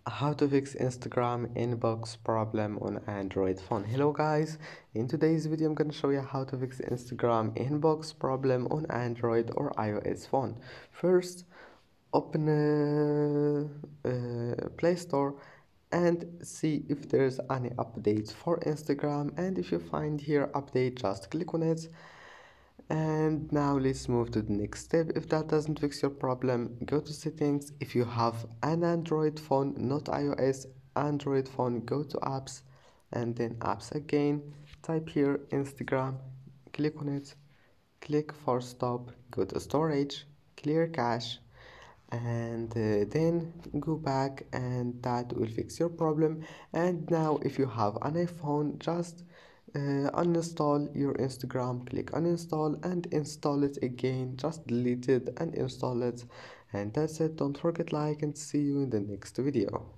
How to fix Instagram inbox problem on Android phone. Hello guys, in today's video I'm gonna show you how to fix Instagram inbox problem on Android or iOS phone. First, open Play Store and see if there's any updates for Instagram, and if you find here update, just click on it. And now let's move to the next step. If that doesn't fix your problem, go to settings. If you have an Android phone, not iOS, Android phone, go to apps and then apps again. Type here Instagram, click on it, click force stop, go to storage, clear cache, and then go back, and that will fix your problem. And now if you have an iPhone, just uninstall your Instagram, click uninstall and install it again. Just delete it and install it, and that's it. Don't forget like, and see you in the next video.